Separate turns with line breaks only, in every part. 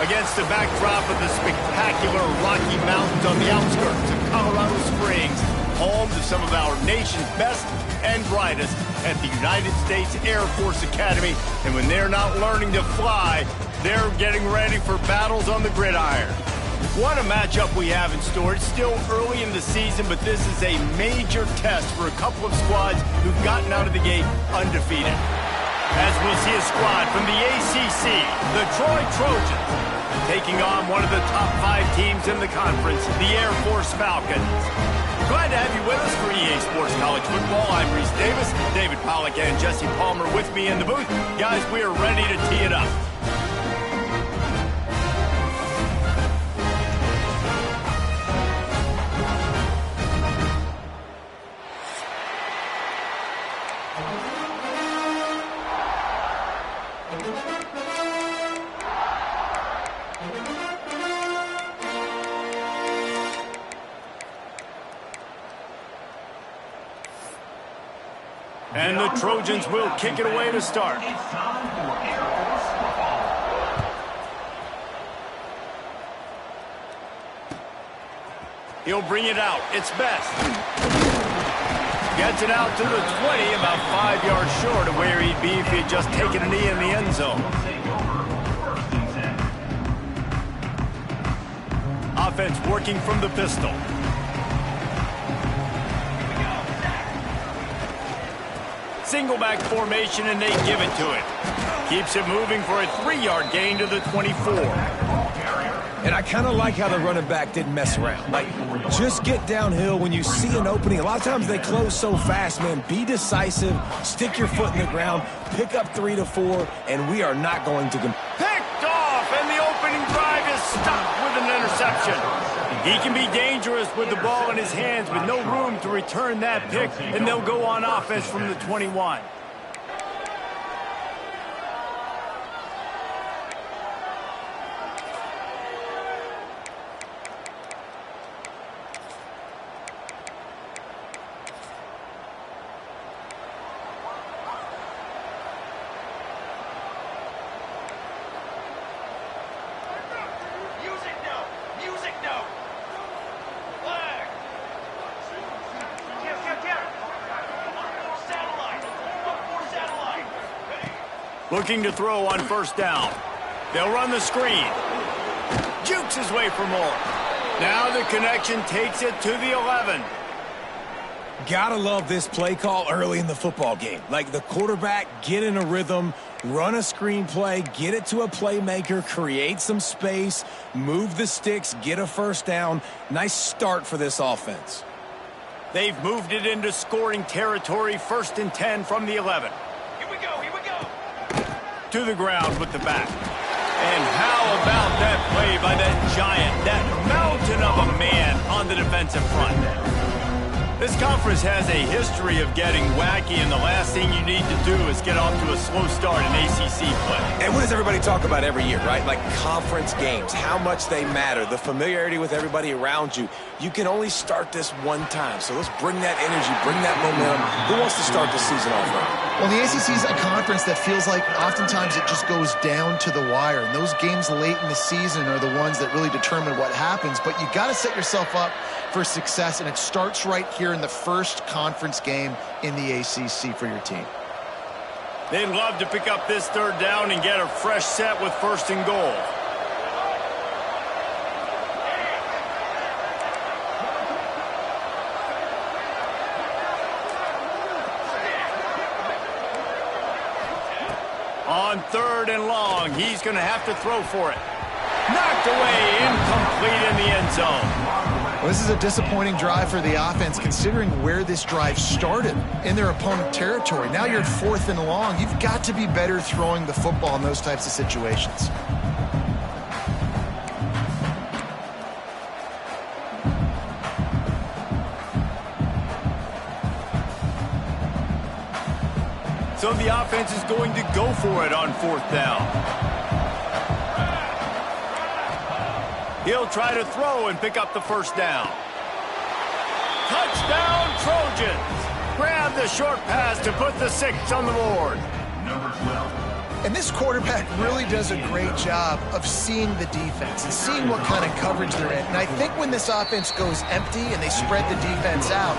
Against the backdrop of the spectacular Rocky Mountains on the outskirts of Colorado Springs, home to some of our nation's best and brightest at the United States Air Force Academy. And when they're not learning to fly, they're getting ready for battles on the gridiron. What a matchup we have in store. It's still early in the season, but this is a major test for a couple of squads who've gotten out of the gate undefeated. As we see a squad from the ACC, the Troy Trojans, taking on one of the top 5 teams in the conference, the Air Force Falcons. Glad to have you with us for EA Sports College Football. I'm Reese Davis, David Pollack and Jesse Palmer with me in the booth. Guys, we are ready to tee it up. And the Trojans will kick it away to start. He'll bring it out. It's Best. Gets it out to the 20, about 5 yards short of where he'd be if he had just taken a knee in the end zone. Offense working from the pistol. Single back formation, and they give it to it. Keeps it moving for a 3-yard gain to the 24.
And I kind of like how the running back didn't mess around. Like, just get downhill when you see an opening. A lot of times they close so fast, man. Be decisive, stick your foot in the ground, pick up 3 to 4, and we are not going to...
Picked off, and the opening drive is stopped with an interception. He can be dangerous with the ball in his hands with no room to return that pick, and they'll go on offense from the 21. Looking to throw on first down. They'll run the screen. Jukes his way for more. Now the connection takes it to the 11.
Gotta love this play call early in the football game. Like, the quarterback, get in a rhythm, run a screen play, get it to a playmaker, create some space, move the sticks, get a first down. Nice start for this offense.
They've moved it into scoring territory, 1st and 10 from the 11. To the ground with the back. And how about that play by that giant, that mountain of a man on the defensive front? This conference has a history of getting wacky, and the last thing you need to do is get off to a slow start in ACC play.
And what does everybody talk about every year, right? Like conference games, how much they matter, the familiarity with everybody around you. You can only start this one time, so let's bring that energy, bring that momentum. Who wants to start the season off right?
Well, the ACC is a conference that feels like oftentimes it just goes down to the wire. And those games late in the season are the ones that really determine what happens. But you got to set yourself up for success, and it starts right here in the first conference game in the ACC for your team.
They'd love to pick up this 3rd down and get a fresh set with 1st and goal. On 3rd and long, he's going to have to throw for it. Knocked away, incomplete in the end zone.
Well, this is a disappointing drive for the offense, considering where this drive started in their opponent territory. Now you're at 4th and long. You've got to be better throwing the football in those types of situations.
So the offense is going to go for it on 4th down. He'll try to throw and pick up the 1st down. Touchdown, Trojans! Grab the short pass to put the 6 on the board.
Number 12.
And this quarterback really does a great job of seeing the defense and seeing what kind of coverage they're in. And I think when this offense goes empty and they spread the defense out,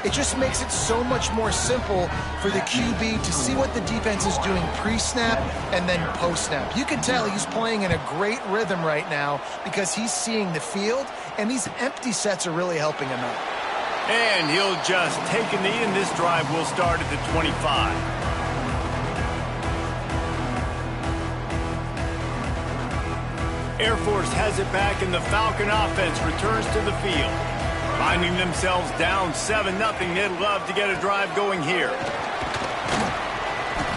it just makes it so much more simple for the QB to see what the defense is doing pre-snap and then post-snap. You can tell he's playing in a great rhythm right now because he's seeing the field, and these empty sets are really helping him out.
And he'll just take a knee, and this drive will start at the 25. Air Force has it back, and the Falcon offense returns to the field. Finding themselves down 7-0, they'd love to get a drive going here.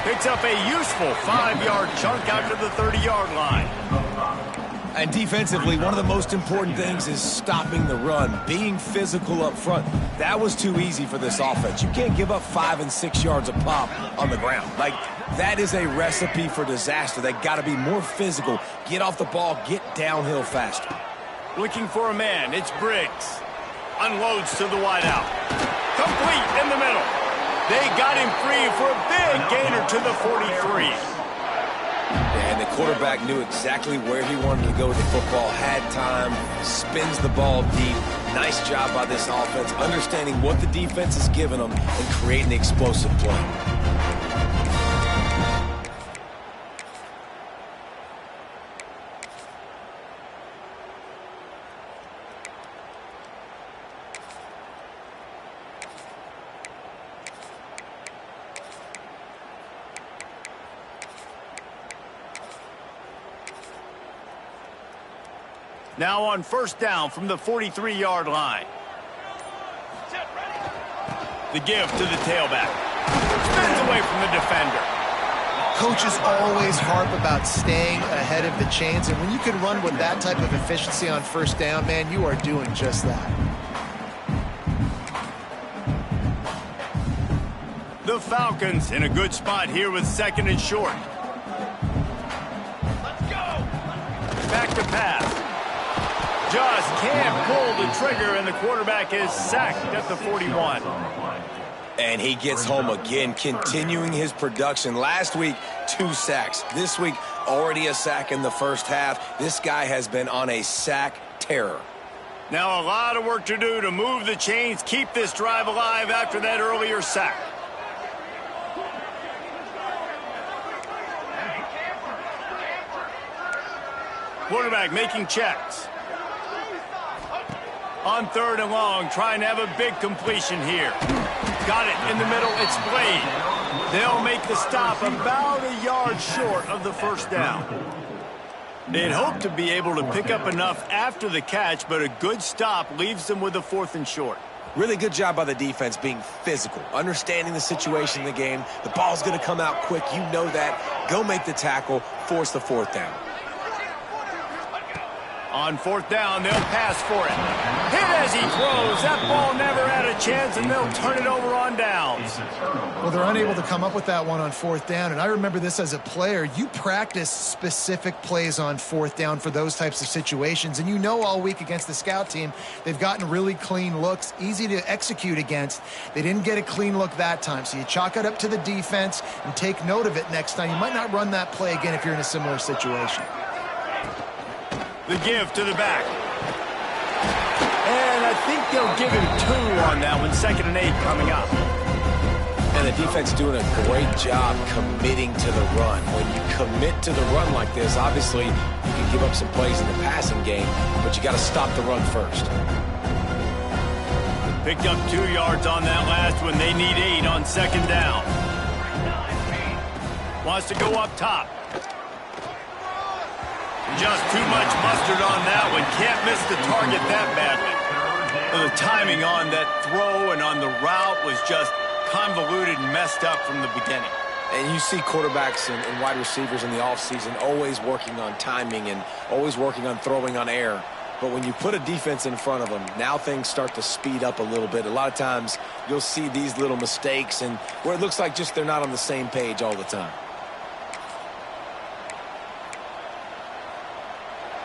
Picks up a useful 5-yard chunk out to the 30-yard line.
And defensively, one of the most important things is stopping the run, being physical up front. That was too easy for this offense. You can't give up 5 and 6 yards a pop on the ground. Like, that is a recipe for disaster. They got to be more physical, get off the ball, get downhill faster.
Looking for a man, it's Briggs. Unloads to the wideout. Complete in the middle. They got him free for a big gainer to the 43.
And the quarterback knew exactly where he wanted to go with the football, had time, spins the ball deep. Nice job by this offense, understanding what the defense is giving them and creating the explosive play.
Now on first down from the 43-yard line. The give to the tailback. Spins away from the defender.
Coaches always harp about staying ahead of the chains, and when you can run with that type of efficiency on first down, man, you are doing just that.
The Falcons in a good spot here with 2nd and short. Let's go. Back to pass. Just can't pull the trigger, and the quarterback is sacked at the 41.
And he gets home again, continuing his production. Last week, 2 sacks. This week, already a sack in the first half. This guy has been on a sack terror.
Now a lot of work to do to move the chains, keep this drive alive after that earlier sack. Quarterback making checks. On 3rd and long, trying to have a big completion here. Got it in the middle, it's Blade. They'll make the stop about a yard short of the first down. They'd hope to be able to pick up enough after the catch, but a good stop leaves them with a 4th and short.
Really good job by the defense being physical, understanding the situation in the game. The ball's going to come out quick. You know that. Go make the tackle, force the 4th down.
On 4th down, they'll pass for it. Hit as he throws. That ball never had a chance, and they'll turn it over on downs.
Well, they're unable to come up with that one on 4th down, and I remember this as a player. You practice specific plays on 4th down for those types of situations, and you know all week against the scout team, they've gotten really clean looks, easy to execute against. They didn't get a clean look that time, so you chalk it up to the defense and take note of it next time. You might not run that play again if you're in a similar situation.
The give to the back. And I think they'll give him 2 on that one. 2nd and 8 coming up.
And the defense doing a great job committing to the run. When you commit to the run like this, obviously you can give up some plays in the passing game, but you got to stop the run first.
Picked up 2 yards on that last one. They need 8 on 2nd down. Wants to go up top. Just too much mustard on that one. Can't miss the target that badly. The timing on that throw and on the route was just convoluted and messed up from the beginning.
And you see quarterbacks and wide receivers in the offseason always working on timing and always working on throwing on air. But when you put a defense in front of them, now things start to speed up a little bit. A lot of times you'll see these little mistakes and where it looks like just they're not on the same page all the time.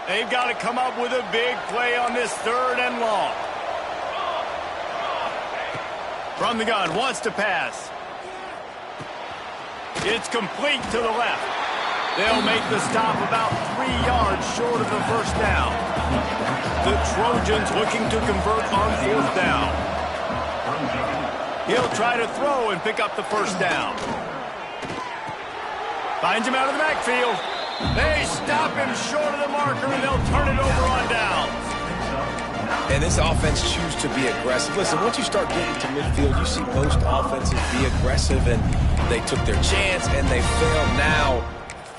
They've got to come up with a big play on this 3rd and long. From the gun, wants to pass. It's complete to the left. They'll make the stop about 3 yards short of the first down. The Trojans looking to convert on 4th down. He'll try to throw and pick up the first down. Finds him out of the backfield. They stop him short of the marker, and they'll turn it over on downs.
And this offense chooses to be aggressive. Listen, once you start getting to midfield, you see most offenses be aggressive, and they took their chance, and they failed. Now,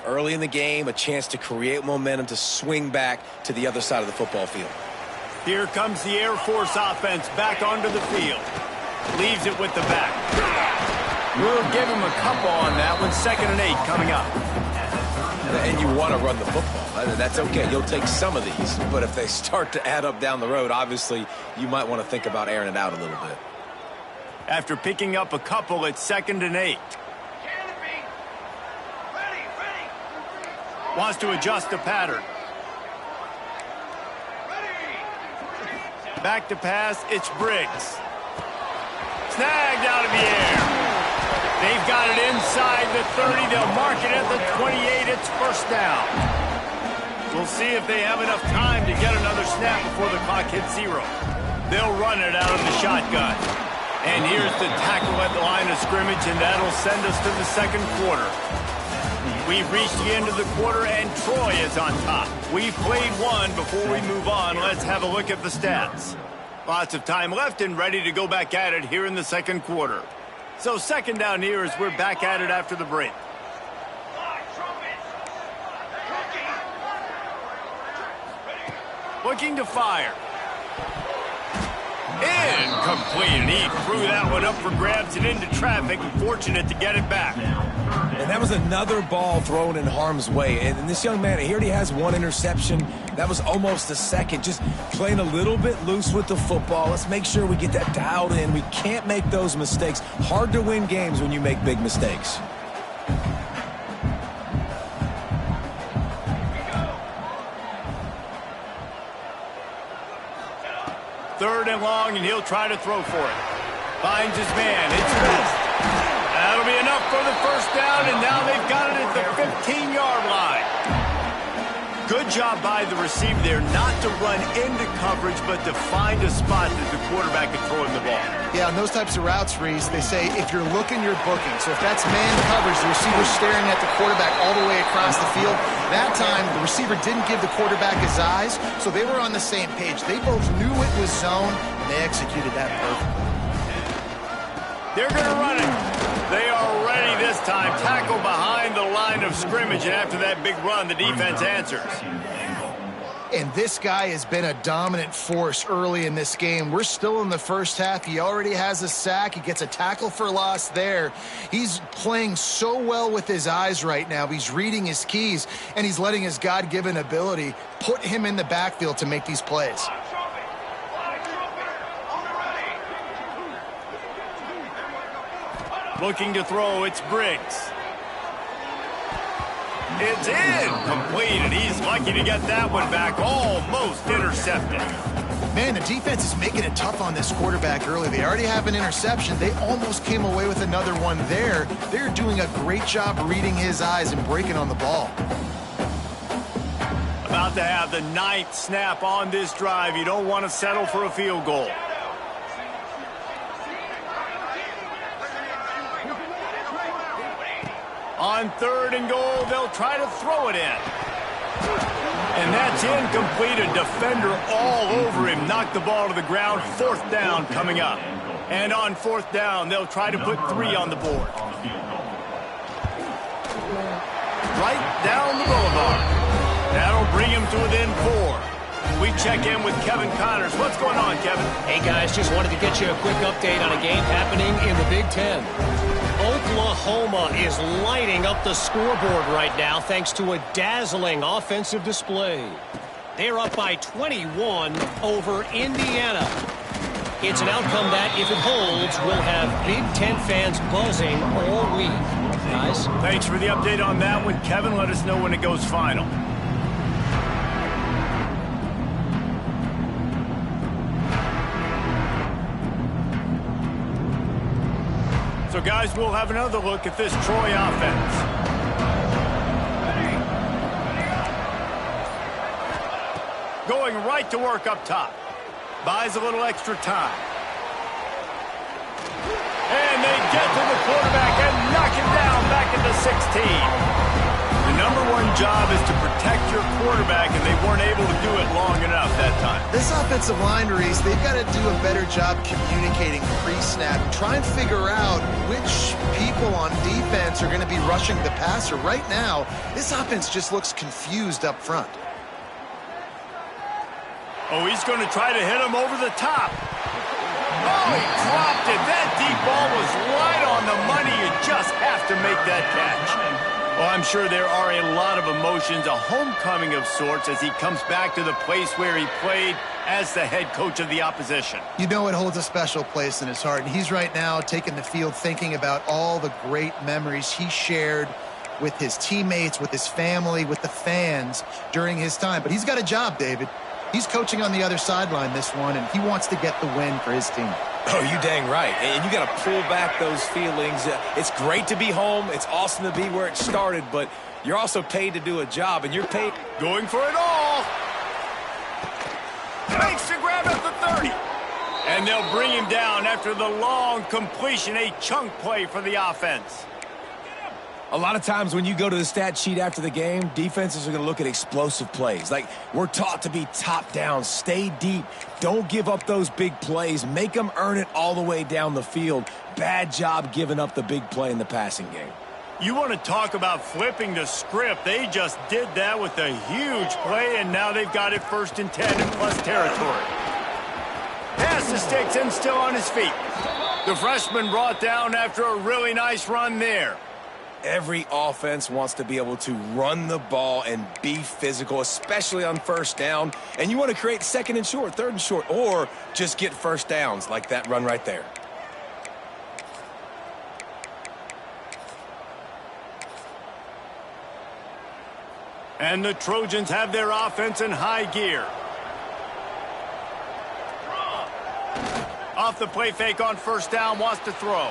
early in the game, a chance to create momentum to swing back to the other side of the football field.
Here comes the Air Force offense back onto the field. Leaves it with the back. We'll give him a couple on that one. 2nd and 8 coming up.
And you want to run the football. That's okay. You'll take some of these. But if they start to add up down the road, obviously, you might want to think about airing it out a little bit.
After picking up a couple, it's 2nd and 8. Wants to adjust the pattern. Back to pass, it's Briggs. Snagged out of the air. They've got it inside the 30. They'll mark it at the 28. It's first down. We'll see if they have enough time to get another snap before the clock hits 0. They'll run it out of the shotgun. And here's the tackle at the line of scrimmage, and that'll send us to the 2nd quarter. We've reached the end of the quarter, and Troy is on top. We've played one. Before we move on, let's have a look at the stats. Lots of time left and ready to go back at it here in the 2nd quarter. So 2nd down here as we're back at it after the break. Looking to fire. Incomplete, and he threw that one up for grabs and into traffic, and fortunate to get it back.
And that was another ball thrown in harm's way. And this young man, he already has 1 interception. That was almost a second. Just playing a little bit loose with the football. Let's make sure we get that dialed in. We can't make those mistakes. Hard to win games when you make big mistakes.
Third and long, and he'll try to throw for it. Finds his man. It's Best. That'll be enough for the first down, and now they've got it at the 15-yard line. Good job by the receiver there, not to run into coverage, but to find a spot that the quarterback can throw him the ball.
Yeah, on those types of routes, Reese, they say if you're looking, you're booking. So if that's man coverage, the receiver's staring at the quarterback all the way across the field. That time, the receiver didn't give the quarterback his eyes, so they were on the same page. They both knew it was zone, and they executed that perfectly.
They're going to run it. They are ready this time. Tackle behind the line of scrimmage, and after that big run, the defense answers.
And this guy has been a dominant force early in this game. We're still in the first half. He already has a sack. He gets a tackle for loss there. He's playing so well with his eyes right now. He's reading his keys, and he's letting his God-given ability put him in the backfield to make these plays.
Looking to throw, it's Briggs. It's incomplete, and he's lucky to get that one back. Almost intercepted.
Man, the defense is making it tough on this quarterback early. They already have an interception. They almost came away with another one there. They're doing a great job reading his eyes and breaking on the ball.
About to have the 9th snap on this drive. You don't want to settle for a field goal. On 3rd and goal, they'll try to throw it in. And that's incomplete. A defender all over him. Knocked the ball to the ground. 4th down coming up. And on 4th down, they'll try to put 3 on the board. Right down the boulevard. That'll bring him to within 4. We check in with Kevin Connors. What's going on, Kevin?
Hey, guys, just wanted to get you a quick update on a game happening in the Big Ten. Oklahoma is lighting up the scoreboard right now thanks to a dazzling offensive display. They're up by 21 over Indiana. It's an outcome that, if it holds, will have Big Ten fans buzzing all week. Guys?
Thanks for the update on that one, Kevin. Let us know when it goes final. So, guys, we'll have another look at this Troy offense. going right to work up top. Buys a little extra time. And they get to the quarterback and knock him down back at the 16. The number one job is to protect your quarterback, and they weren't able to do it long enough that time.
This offensive line, Reese, they've got to do a better job communicating pre-snap and try and figure out which people on defense are going to be rushing the passer. Right now, this offense just looks confused up front.
Oh, he's going to try to hit him over the top. Oh, he dropped it. That deep ball was right on the money. You just have to make that catch. Well, I'm sure there are a lot of emotions, a homecoming of sorts, as he comes back to the place where he played as the head coach of the opposition.
You know it holds a special place in his heart, and he's right now taking the field thinking about all the great memories he shared with his teammates, with his family, with the fans during his time. But he's got a job, David. He's coaching on the other sideline this one, and he wants to get the win for his team.
Oh, you dang right. And you got to pull back those feelings. It's great to be home. It's awesome to be where it started, but you're also paid to do a job, and you're paid.
Going for it all. Makes the grab at the 30. And they'll bring him down after the long completion, a chunk play for the offense.
A lot of times when you go to the stat sheet after the game, defenses are going to look at explosive plays. Like, we're taught to be top down, stay deep, don't give up those big plays, make them earn it all the way down the field. Bad job giving up the big play in the passing game.
You want to talk about flipping the script. They just did that with a huge play, and now they've got it 1st and 10 in plus territory. Pass the sticks and still on his feet. The freshman brought down after a really nice run there.
Every offense wants to be able to run the ball and be physical, especially on 1st down. And you want to create 2nd and short, 3rd and short, or just get 1st downs like that run right there.
And the Trojans have their offense in high gear. Off the play fake on 1st down, wants to throw.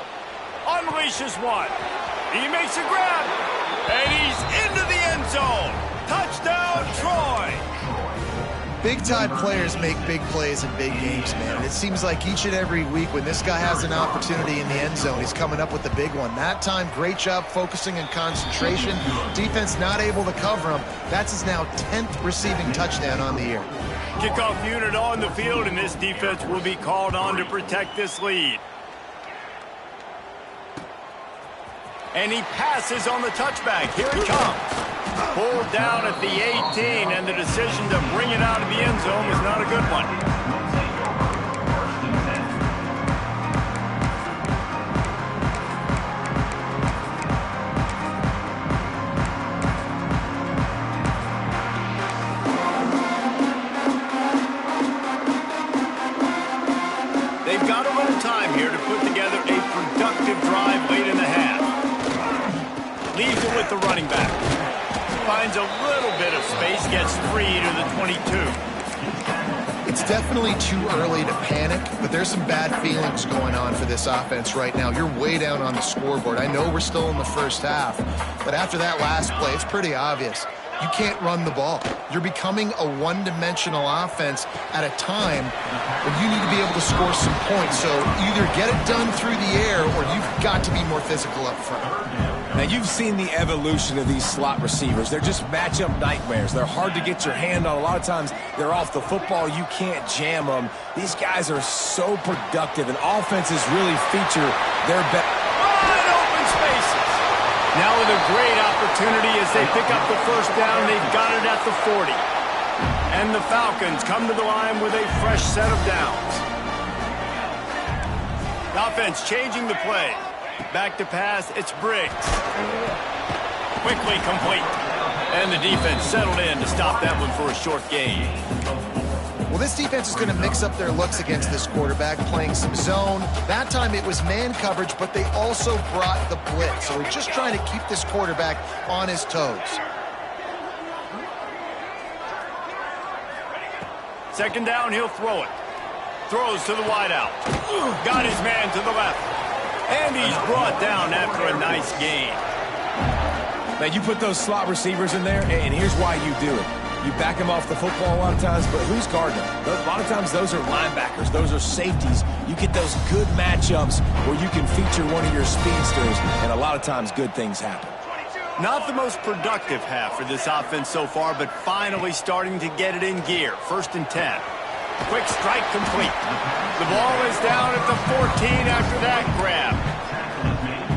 Unleashes one. He makes a grab, and he's into the end zone. Touchdown, Troy.
Big-time players make big plays in big games, man. And it seems like each and every week when this guy has an opportunity in the end zone, he's coming up with a big one. That time, great job focusing and concentration. Defense not able to cover him. That's his now 10th receiving touchdown on the year.
Kickoff unit on the field, and this defense will be called on to protect this lead. And he passes on the touchback. Here he comes. Pulled down at the 18, and the decision to bring it out of the end zone was not a good one. They've got a little time here to put together a productive drive late in the half. Leaves it with the running back. Finds a little bit of space, gets free to the 22.
It's definitely too early to panic, but there's some bad feelings going on for this offense right now. You're way down on the scoreboard. I know we're still in the 1st half, but after that last play, it's pretty obvious. You can't run the ball. You're becoming a one-dimensional offense at a time when you need to be able to score some points. So either get it done through the air or you've got to be more physical up front.
Now, you've seen the evolution of these slot receivers. They're just matchup nightmares. They're hard to get your hand on. A lot of times, they're off the football. You can't jam them. These guys are so productive, and offenses really feature their best.
Wide open spaces. Now with a great opportunity as they pick up the 1st down. They've got it at the 40. And the Falcons come to the line with a fresh set of downs. The offense changing the play. Back to pass, it's Briggs. Quickly complete. And the defense settled in to stop that one for a short gain.
Well, this defense is going to mix up their looks against this quarterback, playing some zone. That time it was man coverage, but they also brought the blitz. So they're just trying to keep this quarterback on his toes.
2nd down, he'll throw it. Throws to the wideout. Got his man to the left. And he's brought down after a nice gain.
Now, you put those slot receivers in there, and here's why you do it. You back him off the football a lot of times, but who's guarding him? A lot of times those are linebackers. Those are safeties. You get those good matchups where you can feature one of your speedsters, and a lot of times good things happen.
Not the most productive half for this offense so far, but finally starting to get it in gear. 1st and 10. Quick strike complete. The ball is down at the 14 after that grab.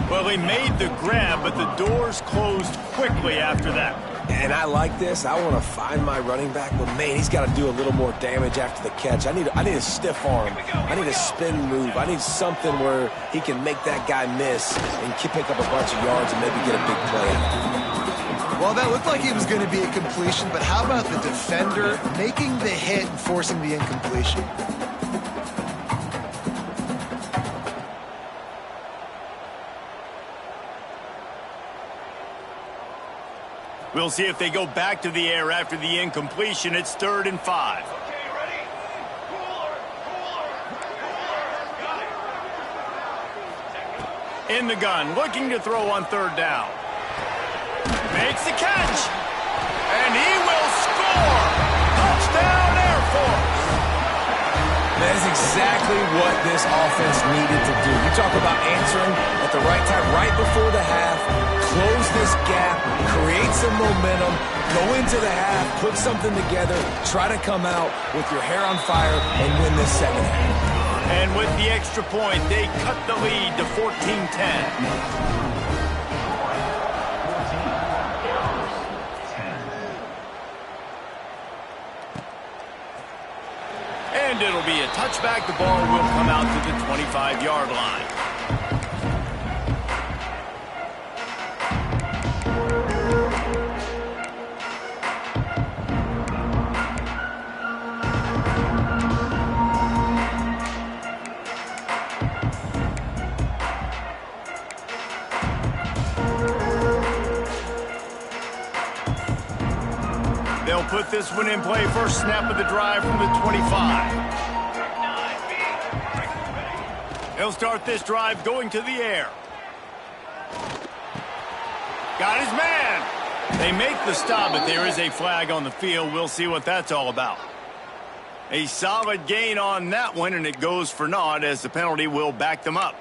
Well, he made the grab, but the doors closed quickly after that.
And I like this. I want to find my running back, but man, he's got to do a little more damage after the catch. I need a stiff arm. I need a spin move. I need something where he can make that guy miss and pick up a bunch of yards and maybe get a big play out.
Well, that looked like he was going to be a completion, but how about the defender making the hit and forcing the incompletion?
We'll see if they go back to the air after the incompletion. It's 3rd and 5. In the gun, looking to throw on 3rd down. Makes the catch. And he will score. Touchdown, Air Force.
That is exactly what this offense needed to do. You talk about answering at the right time, right before the half, close this gap, create some momentum, go into the half, put something together, try to come out with your hair on fire and win this second half.
And with the extra point, they cut the lead to 14-10. And it'll be a touchback. The ball will come out to the 25-yard line. They'll put this one in play. First snap of the drive from the 25. They'll start this drive going to the air. Got his man. They make the stop, but there is a flag on the field. We'll see what that's all about. A solid gain on that one, and it goes for naught as the penalty will back them up.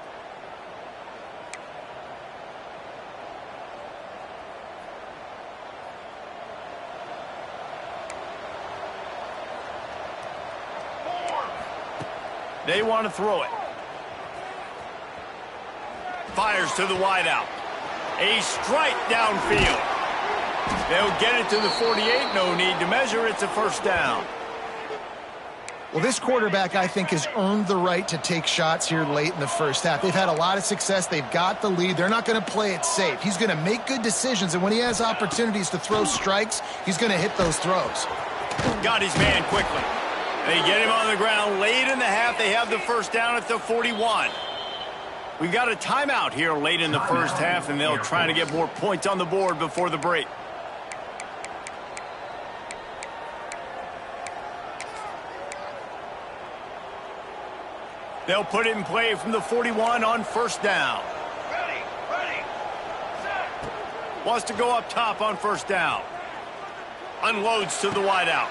They want to throw it. Fires to the wideout. A strike downfield. They'll get it to the 48. No need to measure. It's a 1st down.
Well, this quarterback, I think, has earned the right to take shots here late in the first half. They've had a lot of success. They've got the lead. They're not going to play it safe. He's going to make good decisions, and when he has opportunities to throw strikes, he's going to hit those throws.
Got his man quickly. They get him on the ground late in the half. They have the 1st down at the 41. We've got a timeout here late in the first half, and they'll try to get more points on the board before the break. They'll put it in play from the 41 on 1st down. Ready, set. Wants to go up top on 1st down. Unloads to the wideout.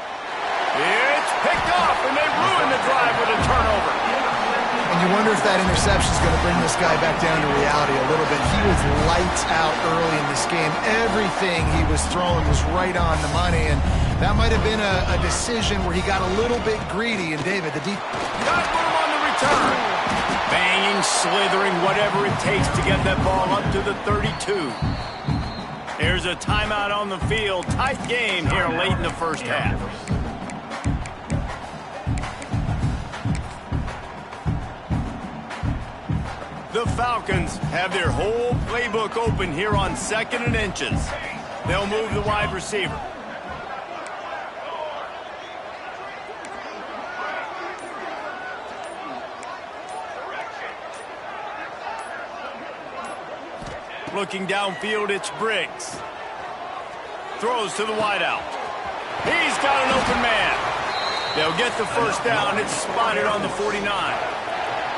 It's picked off, and they ruin the drive with a turnover.
And you wonder if that interception is going to bring this guy back down to reality a little bit. He was lights out early in this game. Everything he was throwing was right on the money, and that might have been a decision where he got a little bit greedy. And David, the deep
got room on the return. Banging, slithering, whatever it takes to get that ball up to the 32. There's a timeout on the field. Tight game here late in the first half. The Falcons have their whole playbook open here on 2nd and inches. They'll move the wide receiver. Looking downfield, it's Briggs. Throws to the wideout. He's got an open man. They'll get the 1st down. It's spotted on the 49.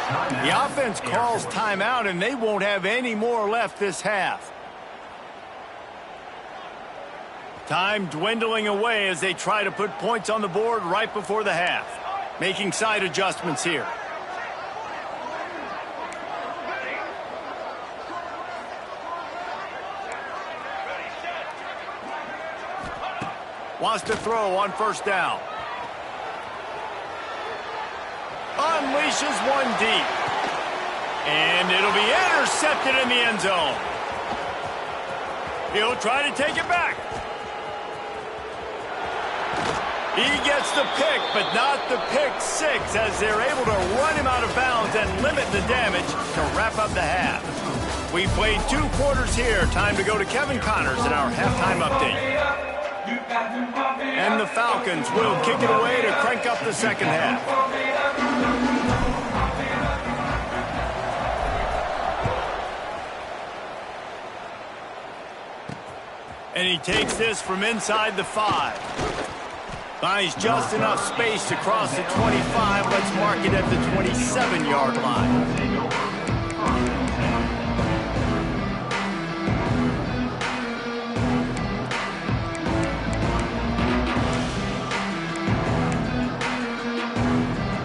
The offense calls timeout, and they won't have any more left this half. Time dwindling away as they try to put points on the board right before the half. Making side adjustments here. Wants to throw on first down. Unleashes one deep. And it'll be intercepted in the end zone. He'll try to take it back. He gets the pick, but not the pick six, as they're able to run him out of bounds and limit the damage to wrap up the half. We played 2 quarters here. Time to go to Kevin Connors in our halftime update. And the Falcons will kick it away to crank up the second half. And he takes this from inside the 5. Finds just enough space to cross the 25. Let's mark it at the 27-yard line.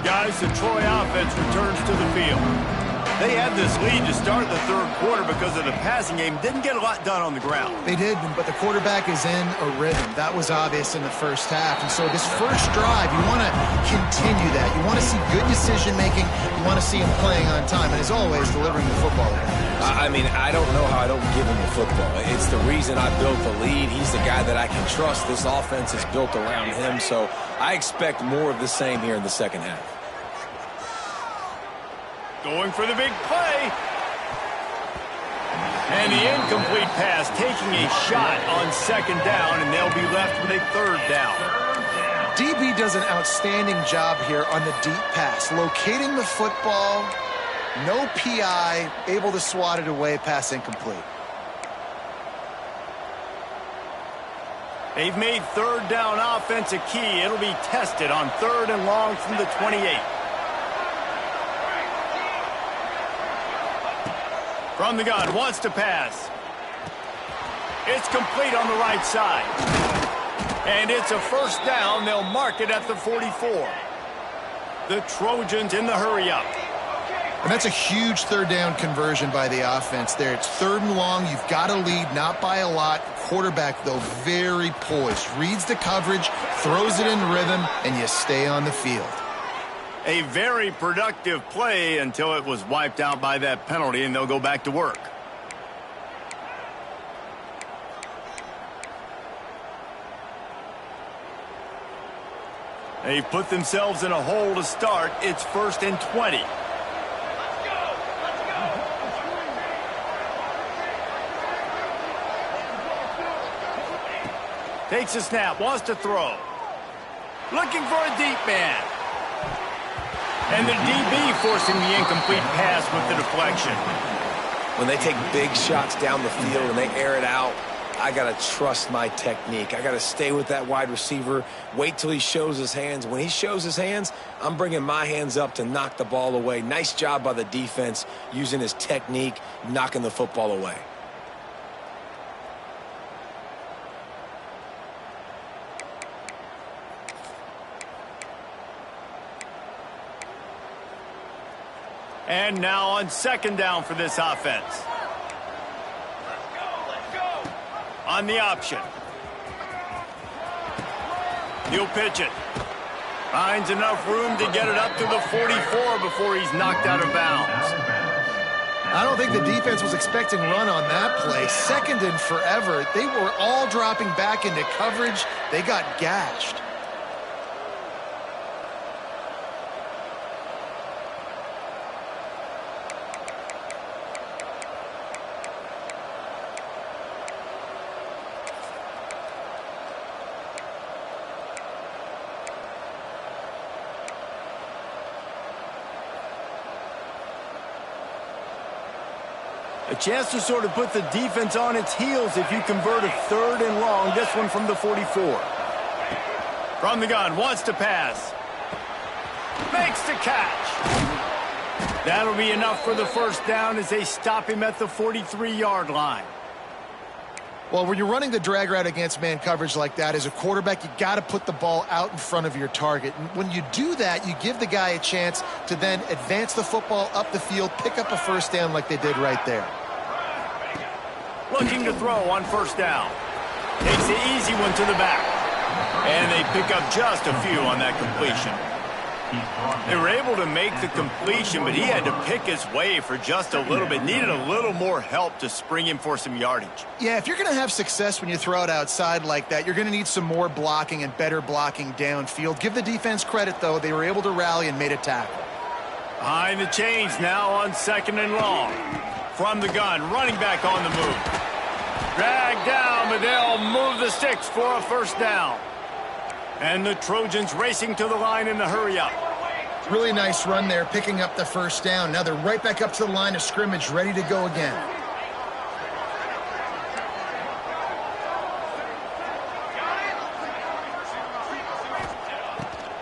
Guys, the Troy offense returns to the field. They had this lead to start the third quarter because of the passing game. Didn't get a lot done on the ground.
They did, but the quarterback is in a rhythm. That was obvious in the first half. And so this first drive, you want to continue that. You want to see good decision-making. You want to see him playing on time. And as always, delivering the football.
I mean, I don't know how I don't give him the football. It's the reason I built the lead. He's the guy that I can trust. This offense is built around him. So I expect more of the same here in the second half.
Going for the big play. And the incomplete pass, taking a shot on second down, and they'll be left with a third down.
DB does an outstanding job here on the deep pass. Locating the football, no PI, able to swat it away, pass incomplete.
They've made third down offense a key. It'll be tested on 3rd and long from the 28. From the gun, wants to pass. It's complete on the right side. And it's a first down. They'll mark it at the 44. The Trojans in the hurry-up.
And that's a huge third down conversion by the offense there. It's 3rd and long. You've got to lead, not by a lot. Quarterback, though, very poised. Reads the coverage, throws it in rhythm, and you stay on the field.
A very productive play until it was wiped out by that penalty, and they'll go back to work. They've put themselves in a hole to start. It's 1st and 20. Takes a snap, wants to throw. Looking for a deep man. And the DB forcing the incomplete pass with the deflection.
When they take big shots down the field and they air it out, I got to trust my technique. I got to stay with that wide receiver, wait till he shows his hands. When he shows his hands, I'm bringing my hands up to knock the ball away. Nice job by the defense using his technique, knocking the football away.
And now on 2nd down for this offense. Let's go. On the option. He'll pitch it. Finds enough room to get it up to the 44 before he's knocked out of bounds.
I don't think the defense was expecting run on that play. 2nd and forever. They were all dropping back into coverage. They got gashed.
A chance to sort of put the defense on its heels if you convert a 3rd and long. This one from the 44. From the gun, wants to pass. Makes the catch. That'll be enough for the first down as they stop him at the 43-yard line.
Well, when you're running the drag route against man coverage like that, as a quarterback, you got to put the ball out in front of your target. And when you do that, you give the guy a chance to then advance the football up the field, pick up a first down like they did right there.
Looking to throw on first down. Takes the easy one to the back. And they pick up just a few on that completion. They were able to make the completion, but he had to pick his way for just a little bit. Needed a little more help to spring him for some yardage.
Yeah, if you're going to have success when you throw it outside like that, you're going to need some more blocking and better blocking downfield. Give the defense credit, though. They were able to rally and made a tackle.
Behind the chains now on 2nd and long. From the gun, running back on the move. Dragged down, but they'll move the sticks for a first down. And the Trojans racing to the line in the hurry-up.
Really nice run there, picking up the first down. Now they're right back up to the line of scrimmage, ready to go again.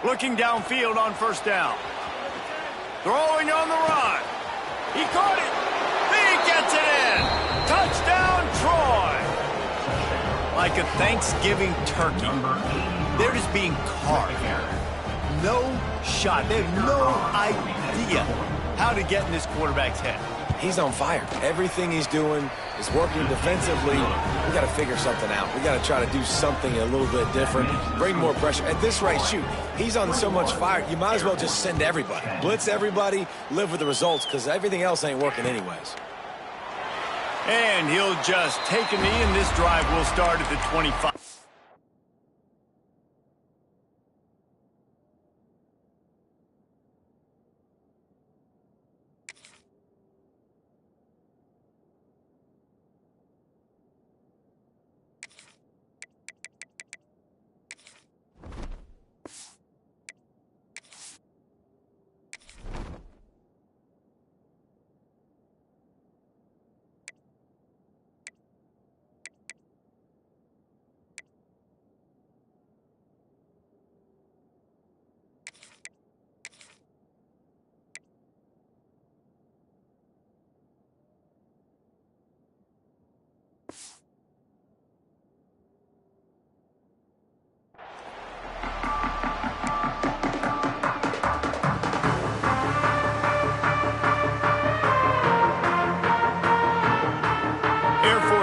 Looking downfield on first down. Throwing on the run. He caught it. He gets it in. Touchdown, Troy. Like a Thanksgiving turkey. They're just being carved. No shot. They have no idea how to get in this quarterback's head.
He's on fire. Everything he's doing is working defensively. We got to figure something out. We got to try to do something a little bit different, bring more pressure. At this rate, shoot, he's on so much fire, you might as well just send everybody. Blitz everybody, live with the results, because everything else ain't working anyways.
And he'll just take a knee, and this drive will start at the 25.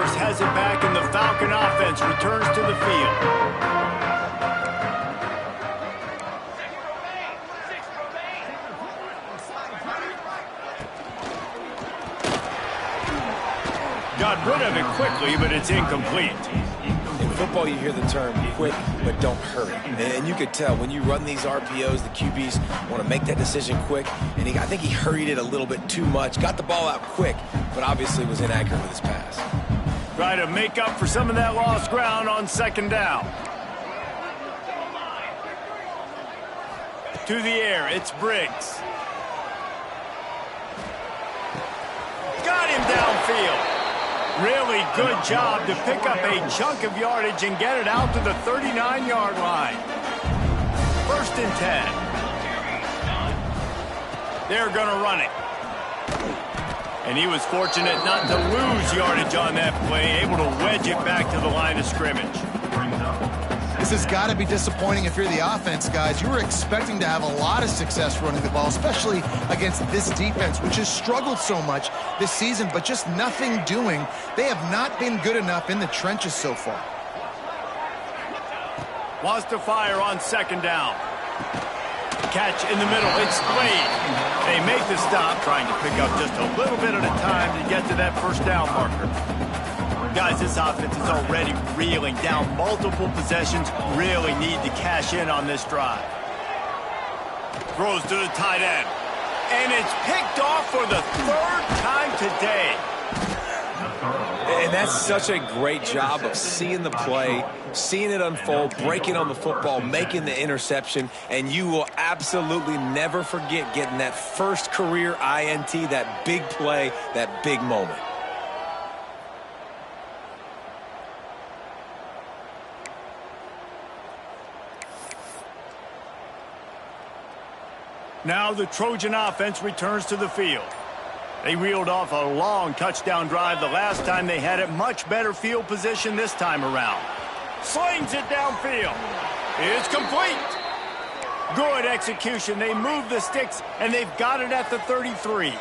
Has it back, and the Falcon offense returns to the field. Got rid of it quickly, but it's incomplete.
In football, you hear the term quick, but don't hurry. And you could tell when you run these RPOs, the QBs want to make that decision quick. And I think he hurried it a little bit too much. Got the ball out quick, but obviously was inaccurate with his pass.
Try to make up for some of that lost ground on 2nd down. To the air, it's Briggs. Got him downfield. Really good job to pick up a chunk of yardage and get it out to the 39-yard line. 1st and 10. They're going to run it. And he was fortunate not to lose yardage on that play, able to wedge it back to the line of scrimmage.
This has got to be disappointing if you're the offense, guys. You were expecting to have a lot of success running the ball, especially against this defense, which has struggled so much this season, but just nothing doing. They have not been good enough in the trenches so far.
Wants to fire on 2nd down. Catch in the middle. It's Slade. They make the stop, trying to pick up just a little bit at a time to get to that first down marker. Guys, this offense is already reeling down multiple possessions. Really need to cash in on this drive. Throws to the tight end. And it's picked off for the 3rd time today.
And that's such a great job of seeing the play, seeing it unfold, breaking on the football, making the interception, and you will absolutely never forget getting that first career INT, that big play, that big moment.
Now the Trojan offense returns to the field. They reeled off a long touchdown drive the last time they had it. Much better field position this time around. Slings it downfield. It's complete. Good execution. They move the sticks, and they've got it at the 33.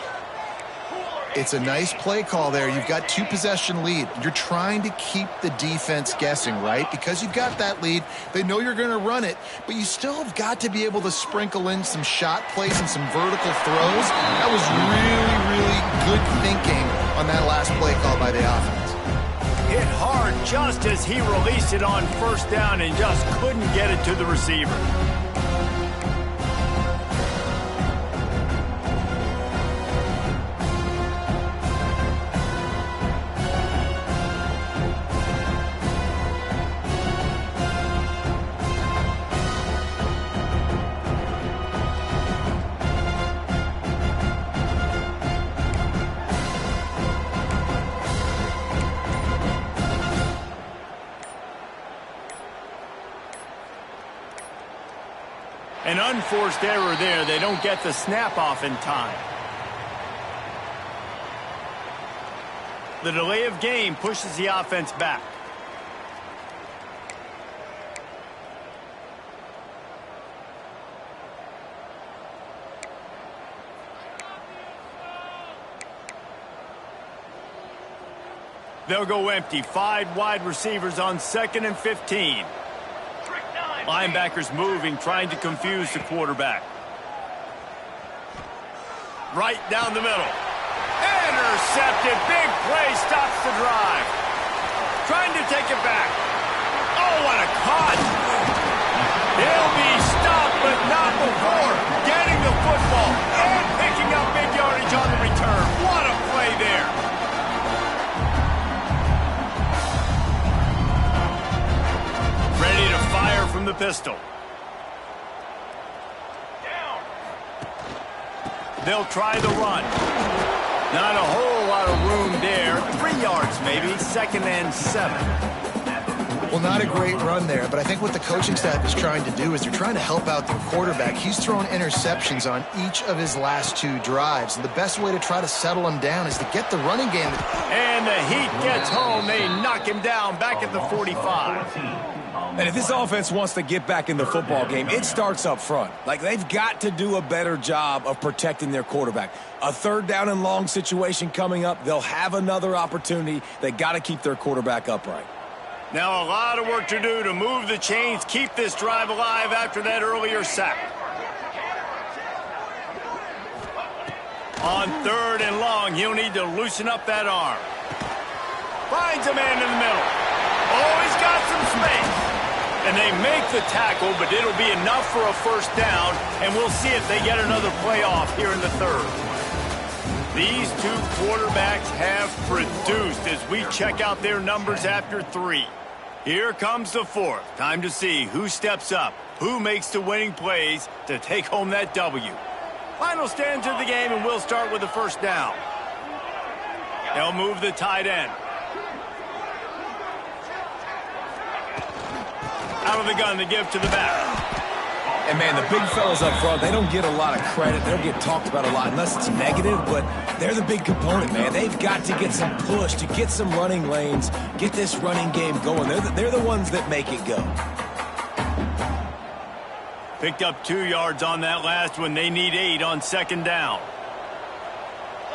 It's a nice play call there. You've got 2-possession lead. You're trying to keep the defense guessing, right? Because you've got that lead. They know you're going to run it, but you still have got to be able to sprinkle in some shot plays and some vertical throws. That was really, really good thinking on that last play call by the offense.
Hit hard just as he released it on first down and just couldn't get it to the receiver. An unforced error there. They don't get the snap off in time. The delay of game pushes the offense back. They'll go empty. 5 wide receivers on 2nd and 15. Linebackers moving, trying to confuse the quarterback. Right down the middle. Intercepted. Big play stops the drive. Trying to take it back. Oh, what a cut. He'll be stopped, but not before getting the football and picking up big yardage on the return. What a play there. Ready to fire from the pistol. They'll try the run. Not a whole lot of room there. 3 yards maybe. 2nd and 7.
Well, not a great run there, but I think what the coaching staff is trying to do is they're trying to help out their quarterback. He's thrown interceptions on each of his last 2 drives, and the best way to try to settle him down is to get the running game.
And the heat gets home. They knock him down back at the 45.
And if this offense wants to get back in the football game, it starts up front. Like, they've got to do a better job of protecting their quarterback. A 3rd down and long situation coming up. They'll have another opportunity. They got to keep their quarterback upright.
Now a lot of work to do to move the chains, keep this drive alive after that earlier sack. On 3rd and long, he'll need to loosen up that arm. Finds a man in the middle. Oh, he's got some space. And they make the tackle, but it'll be enough for a 1st down, and we'll see if they get another play off here in the 3rd. These 2 quarterbacks have produced as we check out their numbers after 3. Here comes the 4th. Time to see who steps up, who makes the winning plays to take home that W. Final stands of the game, and we'll start with the 1st down. They'll move the tight end. Out of the gun to give to the back.
And, man, the big fellas up front, they don't get a lot of credit. They don't get talked about a lot unless it's negative, but they're the big component, man. They've got to get some push, to get some running lanes, get this running game going. They're the ones that make it go.
Picked up 2 yards on that last one. They need 8 on 2nd down.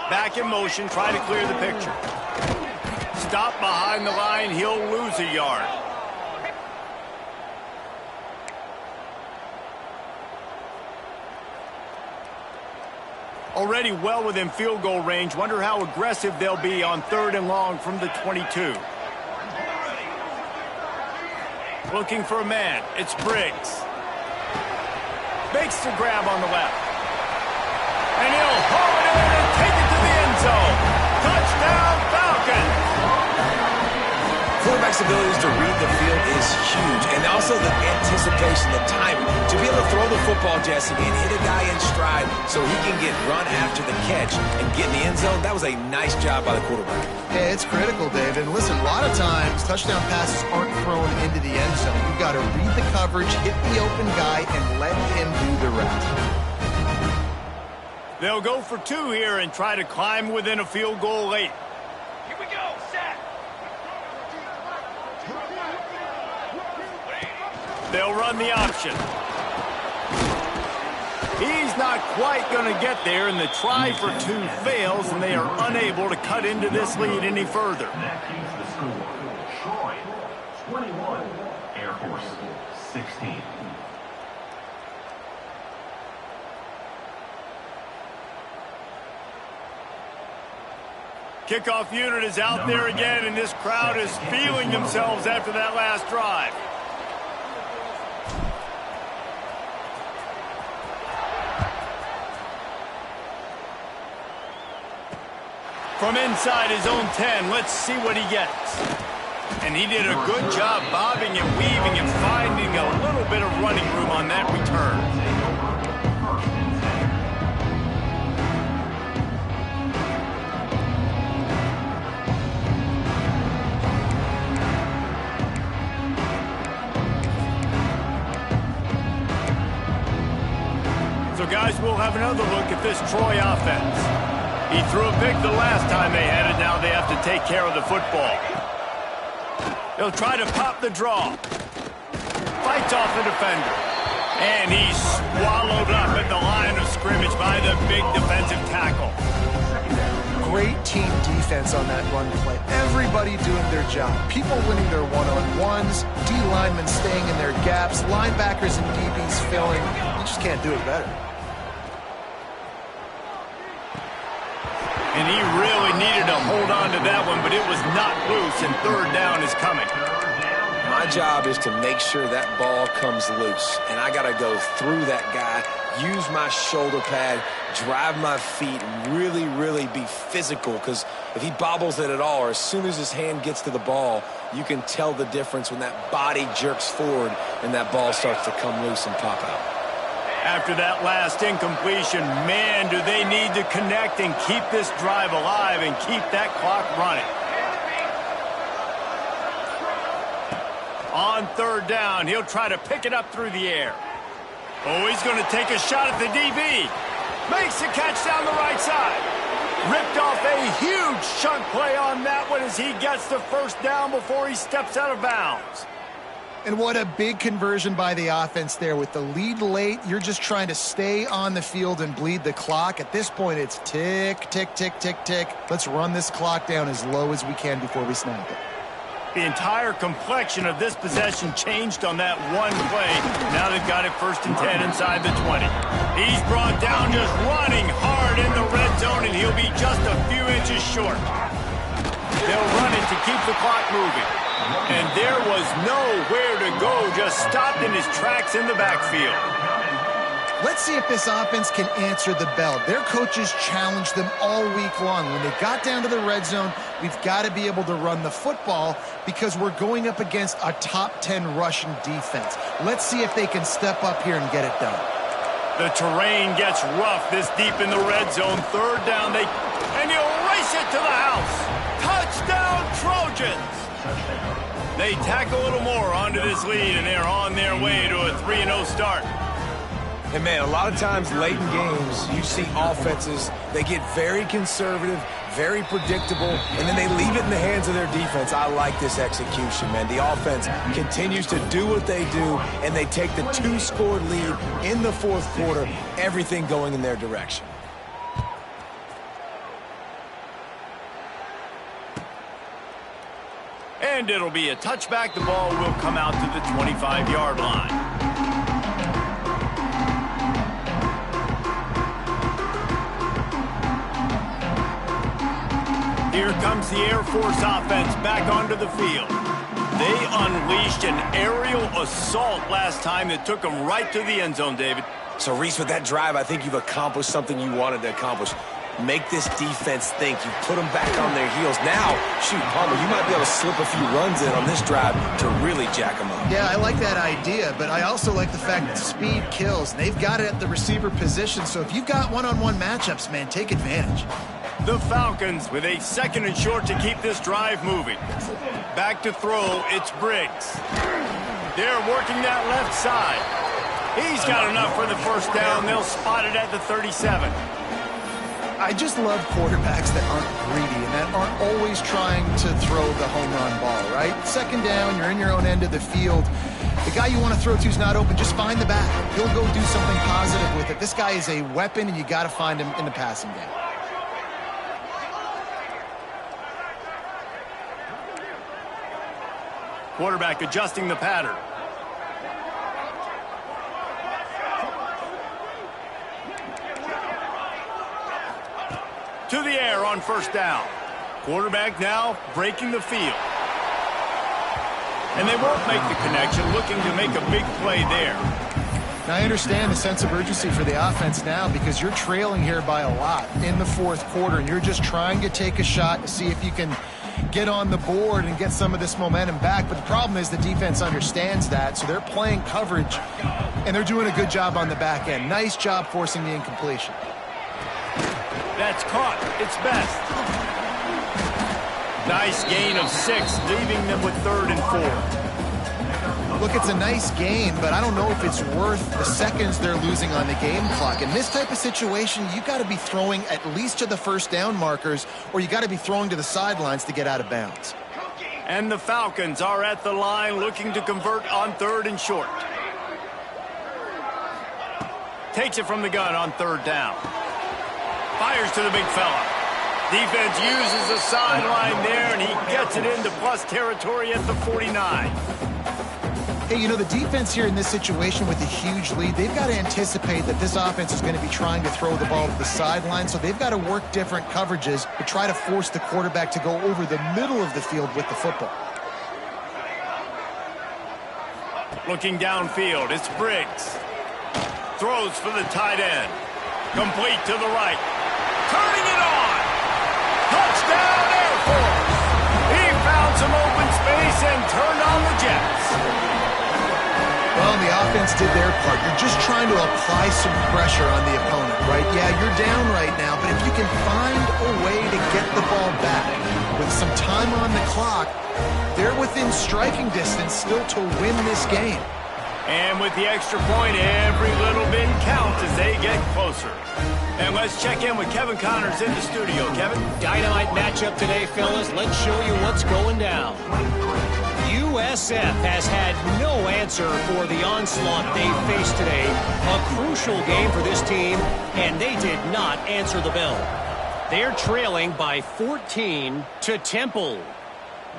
Back in motion, try to clear the picture. Stop behind the line, he'll lose a yard. Already well within field goal range. Wonder how aggressive they'll be on 3rd and long from the 22. Looking for a man. It's Briggs. Makes the grab on the left. And he'll haul it in and take it to the end zone. Touchdown, Falcons!
Quarterback's abilities to read the field is huge, and also the anticipation, the timing. To be able to throw the football, Jesse, and hit a guy in stride so he can get run after the catch and get in the end zone, that was a nice job by the quarterback.
Yeah, it's critical, Dave. And listen, a lot of times touchdown passes aren't thrown into the end zone. You've got to read the coverage, hit the open guy, and let him do the rest.
They'll go for 2 here and try to climb within a field goal late.
Here we go, set.
They'll run the option. He's not quite going to get there, and the try for 2 fails, and they are unable to cut into this lead any further.
That keeps the score. Troy, 21. Air Force, 16.
Kickoff unit is out there again, and this crowd is feeling themselves after that last drive. From inside his own 10, let's see what he gets. And he did a good job bobbing and weaving and finding a little bit of running room on that return. So guys, we'll have another look at this Troy offense. He threw a pick the last time they had it. Now they have to take care of the football. He'll try to pop the draw. Fights off the defender. And he's swallowed up at the line of scrimmage by the big defensive tackle.
Great team defense on that run play. Everybody doing their job. People winning their one-on-ones. D linemen staying in their gaps. Linebackers and DBs filling. You just can't do it better.
And he really needed to hold on to that one, but it was not loose, and 3rd down is coming.
My job is to make sure that ball comes loose, and I got to go through that guy, use my shoulder pad, drive my feet, and really, really be physical, because if he bobbles it at all, or as soon as his hand gets to the ball, you can tell the difference when that body jerks forward and that ball starts to come loose and pop out.
After that last incompletion, man, do they need to connect and keep this drive alive and keep that clock running. On 3rd down, he'll try to pick it up through the air. Oh, he's going to take a shot at the DB. Makes the catch down the right side. Ripped off a huge chunk play on that one as he gets the 1st down before he steps out of bounds.
And what a big conversion by the offense there. With the lead late, you're just trying to stay on the field and bleed the clock. At this point, it's tick, tick, tick, tick, tick. Let's run this clock down as low as we can before we snap it.
The entire complexion of this possession changed on that one play. Now they've got it 1st and 10 inside the 20. He's brought down just running hard in the red zone, and he'll be just a few inches short. They'll run it to keep the clock moving. And there was nowhere to go, just stopped in his tracks in the backfield.
Let's see if this offense can answer the bell. Their coaches challenged them all week long. When they got down to the red zone, we've got to be able to run the football because we're going up against a top 10 rushing defense. Let's see if they can step up here and get it done.
The terrain gets rough this deep in the red zone. 3rd down, and he'll race it to the house. Touchdown, Trojans! They tack a little more onto this lead, and they're on their way to a 3-0 start.
And, man, a lot of times late in games, you see offenses, they get very conservative, very predictable, and then they leave it in the hands of their defense. I like this execution, man. The offense continues to do what they do, and they take the 2-score lead in the 4th quarter, everything going in their direction.
And it'll be a touchback. The ball will come out to the 25-yard line. Here comes the Air Force offense back onto the field. They unleashed an aerial assault last time that took them right to the end zone, David.
So, Reese, with that drive, I think you've accomplished something you wanted to accomplish. Make this defense think. You put them back on their heels. Now, shoot, Palmer, you might be able to slip a few runs in on this drive to really jack them up.
Yeah, I like that idea, but I also like the fact that speed kills. They've got it at the receiver position, so if you've got one-on-one matchups, man, take advantage.
The Falcons with a 2nd and short to keep this drive moving. Back to throw, it's Briggs. They're working that left side. He's got enough for the 1st down. They'll spot it at the 37.
I just love quarterbacks that aren't greedy and that aren't always trying to throw the home run ball, right? Second down, you're in your own end of the field. The guy you want to throw to is not open. Just find the back. He'll go do something positive with it. This guy is a weapon, and you got to find him in the passing game.
Quarterback adjusting the pattern. To the air on first down. Quarterback now breaking the field. And they won't make the connection, looking to make a big play there.
Now, I understand the sense of urgency for the offense now because you're trailing here by a lot in the fourth quarter, and you're just trying to take a shot to see if you can get on the board and get some of this momentum back. But the problem is the defense understands that, so they're playing coverage, and they're doing a good job on the back end. Nice job forcing the incompletion.
That's caught. It's best. Nice gain of 6, leaving them with 3rd and 4.
Look, it's a nice gain, but I don't know if it's worth the seconds they're losing on the game clock. In this type of situation, you got to be throwing at least to the first down markers, or you got to be throwing to the sidelines to get out of bounds.
And the Falcons are at the line looking to convert on 3rd and short. Takes it from the gun on 3rd down. Fires to the big fella. Defense uses the sideline there, and he gets it into plus territory at the 49.
Hey, you know, the defense here in this situation with a huge lead, they've got to anticipate that this offense is going to be trying to throw the ball to the sideline, so they've got to work different coverages to try to force the quarterback to go over the middle of the field with the football.
Looking downfield, it's Briggs. Throws for the tight end. Complete to the right. Turning it on. Touchdown, Air Force. He found some open space and turned on the Jets.
Well, the offense did their part. You're just trying to apply some pressure on the opponent, right? Yeah, you're down right now, but if you can find a way to get the ball back with some time on the clock, they're within striking distance still to win this game.
And with the extra point, every little bit counts as they get closer. And let's check in with Kevin Connors in the studio. Kevin?
Dynamite matchup today, fellas. Let's show you what's going down. USF has had no answer for the onslaught they faced today. A crucial game for this team, and they did not answer the bell. They're trailing by 14 to Temple.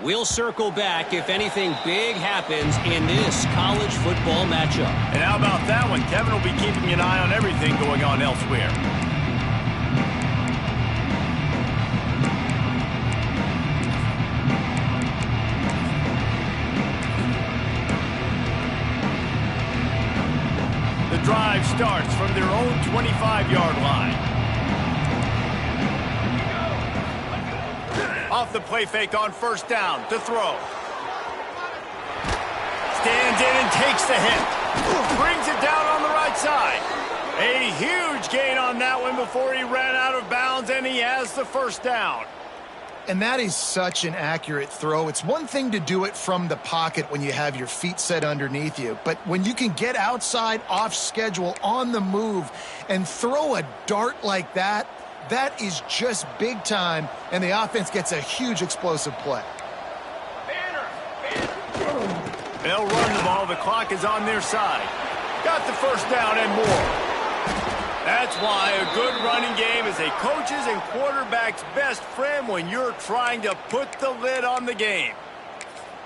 We'll circle back if anything big happens in this college football matchup.
And how about that one? Kevin will be keeping an eye on everything going on elsewhere. The drive starts from their own 25-yard line. Off the play fake on first down to throw. Stands in and takes the hit. Brings it down on the right side. A huge gain on that one before he ran out of bounds, and he has the first down.
And that is such an accurate throw. It's one thing to do it from the pocket when you have your feet set underneath you, but when you can get outside, off schedule, on the move, and throw a dart like that, that is just big time, and the offense gets a huge explosive play.
They'll run the ball. The clock is on their side. Got the first down and more. That's why a good running game is a coach's and quarterback's best friend when you're trying to put the lid on the game.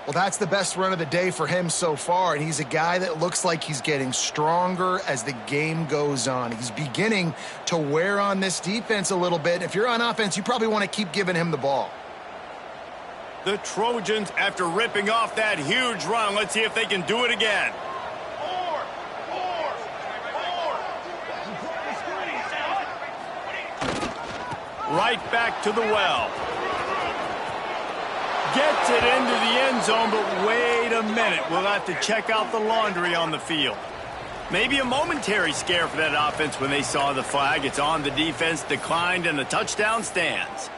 Well, that's the best run of the day for him so far, and he's a guy that looks like he's getting stronger as the game goes on. He's beginning to wear on this defense a little bit. If you're on offense, you probably want to keep giving him the ball.
The Trojans, after ripping off that huge run, let's see if they can do it again. Right back to the well. Gets it into the end zone, but wait a minute. We'll have to check out the laundry on the field. Maybe a momentary scare for that offense when they saw the flag. It's on the defense, declined, and the touchdown stands.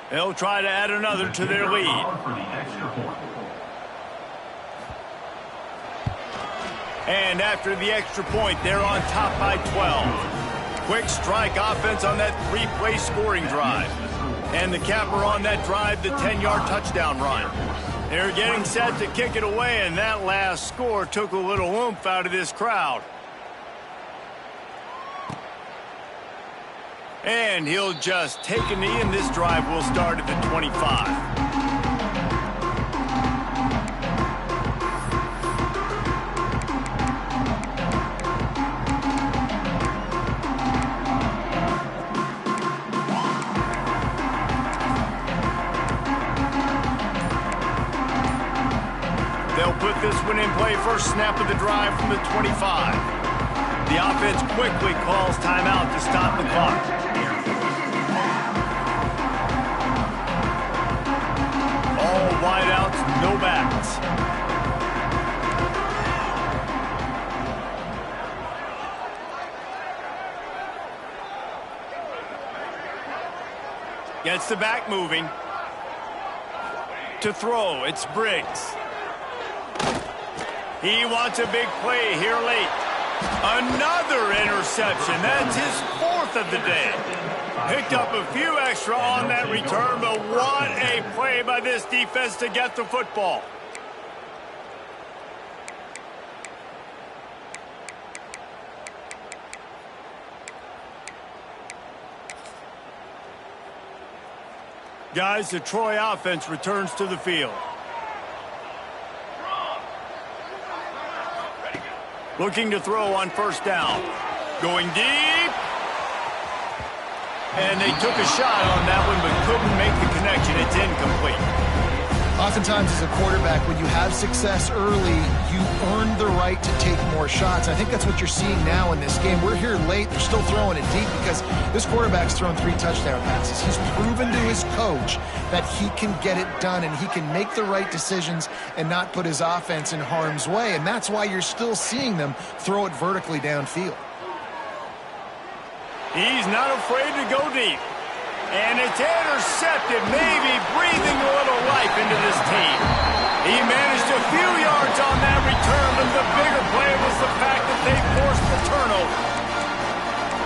They'll try to add another to their lead. And after the extra point, they're on top by 12. Quick strike offense on that 3-play scoring drive. And the capper on that drive, the 10-yard touchdown run. They're getting set to kick it away, and that last score took a little oomph out of this crowd. And he'll just take a knee, and this drive will start at the 25. They'll put this one in play first snap of the drive from the 25. The offense quickly calls timeout to stop the clock. All wideouts, no backs. Gets the back moving. To throw, it's Briggs. He wants a big play here late. Another interception. That's his 4th of the day. Picked up a few extra on that return, but what a play by this defense to get the football. Guys, the Troy offense returns to the field. Looking to throw on first down. Going deep. And they took a shot on that one, but couldn't make the connection. It's incomplete.
Oftentimes as a quarterback, when you have success early, you earn the right to take more shots. I think that's what you're seeing now in this game. We're here late. They're still throwing it deep because this quarterback's thrown 3 touchdown passes. He's proven to his coach that he can get it done and he can make the right decisions and not put his offense in harm's way. And that's why you're still seeing them throw it vertically downfield.
He's not afraid to go deep. And it's intercepted, maybe breathing a little life into this team. He managed a few yards on that return, but the bigger play was the fact that they forced the turnover.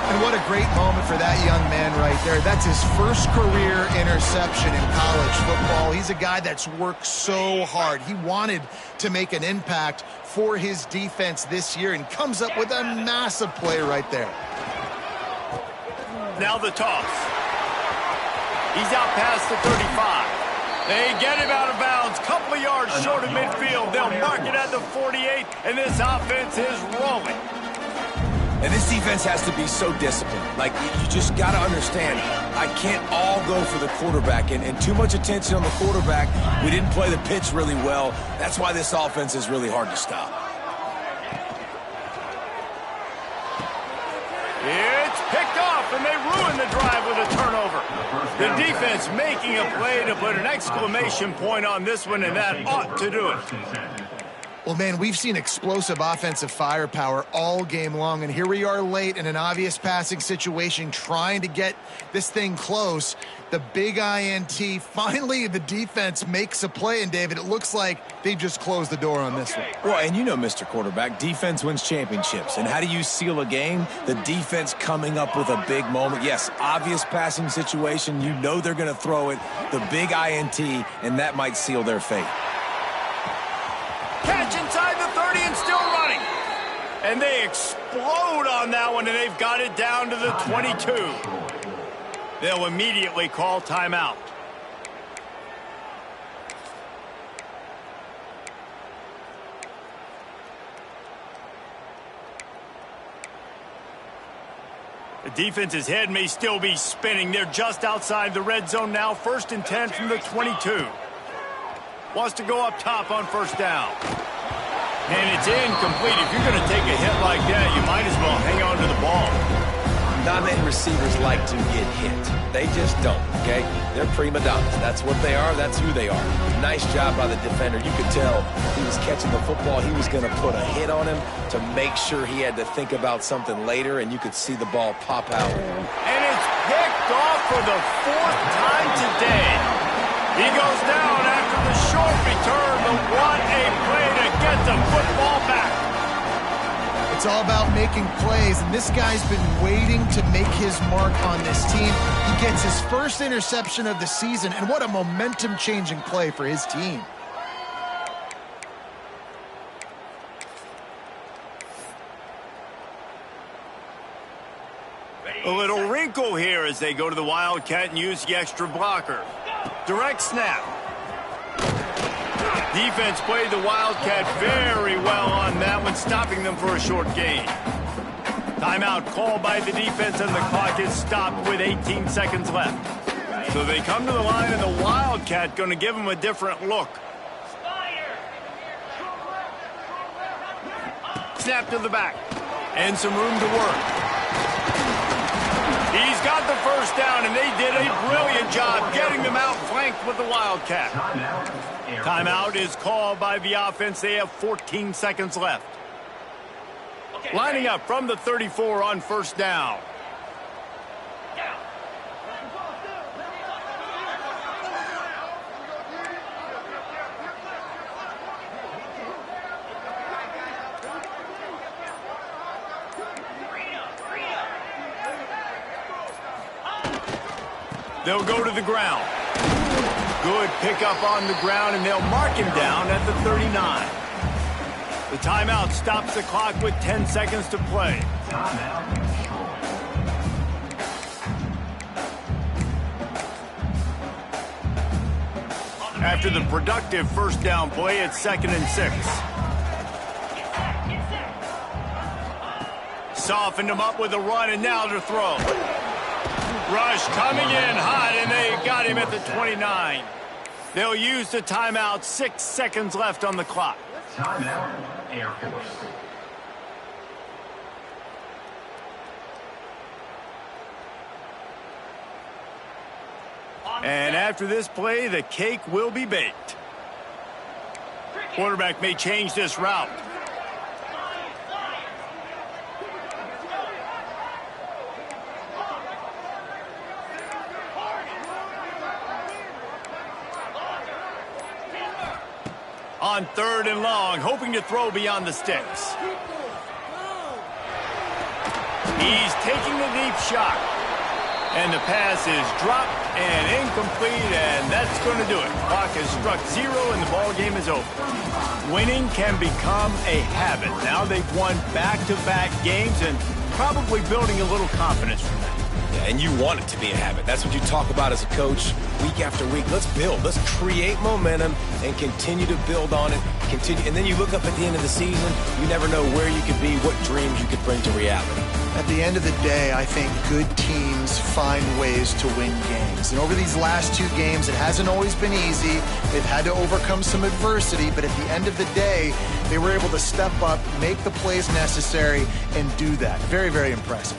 And what a great moment for that young man right there. That's his first career interception in college football. He's a guy that's worked so hard. He wanted to make an impact for his defense this year and comes up with a massive play right there.
Now the toss. He's out past the 35. They get him out of bounds. Couple of yards short of midfield. They'll mark it at the 48, and this offense is rolling.
And this defense has to be so disciplined. Like, you just got to understand, I can't all go for the quarterback. And too much attention on the quarterback. We didn't play the pitch really well. That's why this offense is really hard to stop.
It's picked off, and they ruin the drive with a turnover. The defense making a play to put an exclamation point on this one, and that ought to do it.
Well, man, we've seen explosive offensive firepower all game long, and here we are late in an obvious passing situation trying to get this thing close. The big INT, finally the defense makes a play, and David, it looks like they just closed the door on this one.
Well, and you know, Mr. Quarterback, defense wins championships. And how do you seal a game? The defense coming up with a big moment. Yes, obvious passing situation. You know they're going to throw it. The big INT, and that might seal their fate.
Catch inside the 30 and still running. And they explode on that one, and they've got it down to the 22. They'll immediately call timeout. The defense's head may still be spinning. They're just outside the red zone now. 1st and 10 from the 22. Wants to go up top on first down. And it's incomplete. If you're going to take a hit like that, you might as well hang on to the ball.
Non-end receivers like to get hit. They just don't, okay? They're prima donnas. That's what they are. That's who they are. Nice job by the defender. You could tell he was catching the football. He was going to put a hit on him to make sure he had to think about something later, and you could see the ball pop out.
And it's picked off for the 4th time today. He goes down after the short return, but what a play to get the football back.
It's all about making plays, and this guy's been waiting to make his mark on this team. He gets his first interception of the season, and what a momentum-changing play for his team.
A little wrinkle here as they go to the Wildcat and use the extra blocker. Direct snap. Defense played the Wildcat very well on that one, stopping them for a short gain. Timeout called by the defense, and the clock is stopped with 18 seconds left. So they come to the line, and the Wildcat going to give them a different look. Snap to the back. And some room to work. He's got the first down, and they did a brilliant job getting them out flanked with the Wildcat. Timeout is called by the offense. They have 14 seconds left. Lining up from the 34 on first down. They'll go to the ground. Good pickup on the ground, and they'll mark him down at the 39. The timeout stops the clock with 10 seconds to play. After the productive first down play, it's 2nd and 6. Softened him up with a run, and now to throw. Rush coming in hot, and they got him at the 29. They'll use the timeout. 6 seconds left on the clock.
Timeout, Air Force.
And after this play, the cake will be baked. Quarterback may change this route. On 3rd and long, hoping to throw beyond the sticks. He's taking the deep shot. And the pass is dropped and incomplete, and that's going to do it. Clock has struck 0, and the ball game is over. Winning can become a habit. Now they've won back-to-back games and probably building a little confidence from that.
Yeah, and you want it to be a habit. That's what you talk about as a coach week after week. Let's build. Let's create momentum and continue to build on it. And then you look up at the end of the season, you never know where you could be, what dreams you could bring to reality.
At the end of the day, I think good teams find ways to win games. And over these last 2 games, it hasn't always been easy. They've had to overcome some adversity, but at the end of the day, they were able to step up, make the plays necessary, and do that. Very, very impressive.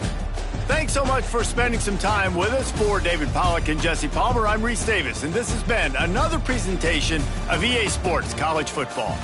Thanks so much for spending some time with us. For David Pollack and Jesse Palmer, I'm Reese Davis, and this has been another presentation of EA Sports College Football.